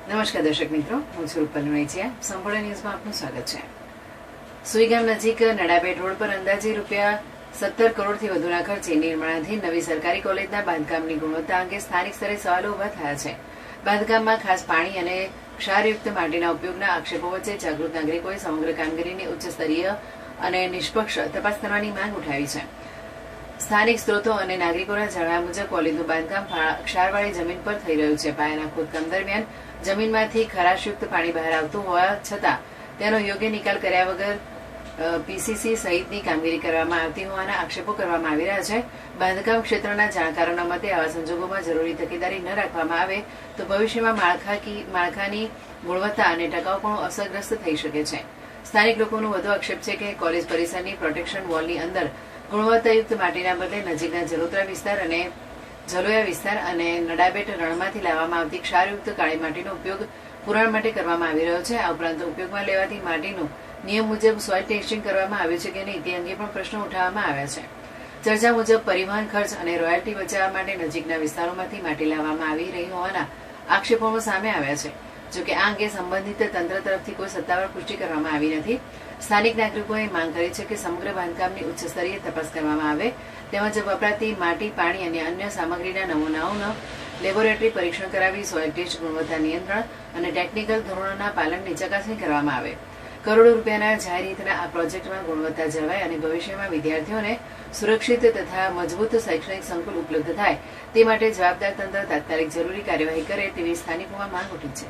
નમસ્કાર દર્શક મિત્રો, હું છું રૂપલ લુણીચિયા. સંપૂર્ણ ન્યૂઝમાં આપનું સ્વાગત છે. સુઈગામ નજીક નડાબેટ રોડ પર અંદાજે ₹17 કરોડથી વધુના ખર્ચે નિર્માણાધીન નવી સરકારી કોલેજના બાંધકામની ગુણવત્તા અંગે સ્થાનિક સ્તરે સવાલો ઉભા થયા છે. બાંધકામમાં ખાસ પાણી અને ક્ષારયુક્ત માટીના ઉપયોગના આક્ષેપો વચ્ચે જાગૃત નાગરિકોએ સમગ્ર કામગીરીની ઉચ્ચ સ્તરીય અને નિષ્પક્ષ તપાસ કરવાની માંગ ઉઠાવી છે. સ્થાનિક સ્ત્રોતો અને નાગરિકોના જણાવ્યા મુજબ કોલેજનું બાંધકામ ક્ષારવાળી જમીન પર થઈ રહ્યું છે. પાયાના ખોદકામ દરમિયાન જમીનમાંથી ખરાશયુક્ત પાણી બહાર આવતું હોવા છતાં તેનો યોગ્ય નિકાલ કર્યા વગર પીસીસી સહિતની કામગીરી કરવામાં આવતી હોવાના આક્ષેપો કરવામાં આવી રહ્યા છે. બાંધકામ ક્ષેત્રના જાણકારોના મતે આવા સંજોગોમાં જરૂરી તકેદારી ન રાખવામાં આવે તો ભવિષ્યમાં માળખાની ગુણવત્તા અને ટકાઉપણું અસરગ્રસ્ત થઈ શકે છે. સ્થાનિક લોકોનો વધુ આક્ષેપ છે કે કોલેજ પરિસરની પ્રોટેક્શન વોલની અંદર ગુણવત્તાયુક્ત માટીના બદલે નજીકના જલોત્રા વિસ્તાર અને જલોયા વિસ્તાર અને નડાબેટ રણમાંથી લાવવામાં આવતી ક્ષારયુક્ત કાળી માટીનો ઉપયોગ પુરાણ માટે કરવામાં આવી રહ્યો છે. આ ઉપરાંત ઉપયોગમાં લેવાતી માટીનું નિયમ મુજબ સોઇલ ટેસ્ટિંગ કરવામાં આવ્યું છે કે નહીં તે અંગે પણ પ્રશ્નો ઉઠાવવામાં આવ્યા છે. ચર્ચા મુજબ પરિવહન ખર્ચ અને રોયલ્ટી બચાવવા માટે નજીકના વિસ્તારોમાંથી માટી લાવવામાં આવી રહી હોવાના આક્ષેપો સામે આવ્યા છે. જોકે આ અંગે સંબંધિત તંત્ર તરફથી કોઈ સત્તાવાર પુષ્ટિ કરવામાં આવી નથી. સ્થાનિક નાગરિકોએ માંગ કરી છે કે સમગ્ર બાંધકામની ઉચ્ચ સ્તરીય તપાસ કરવામાં આવે તેમજ વપરાતી માટી, પાણી અને અન્ય સામગ્રીના નમૂનાઓનું લેબોરેટરી પરીક્ષણ કરાવી સોઇલ ટેસ્ટ, ગુણવત્તા નિયંત્રણ અને ટેકનિકલ ધોરણોના પાલનની ચકાસણી કરવામાં આવે. કરોડો રૂપિયાના જાહેર હિતના આ પ્રોજેક્ટમાં ગુણવત્તા જળવાય અને ભવિષ્યમાં વિદ્યાર્થીઓને સુરક્ષિત તથા મજબૂત શૈક્ષણિક સંકુલ ઉપલબ્ધ થાય તે માટે જવાબદાર તંત્ર તાત્કાલિક જરૂરી કાર્યવાહી કરે તેવી સ્થાનિકોમાં માંગ ઉઠી છે.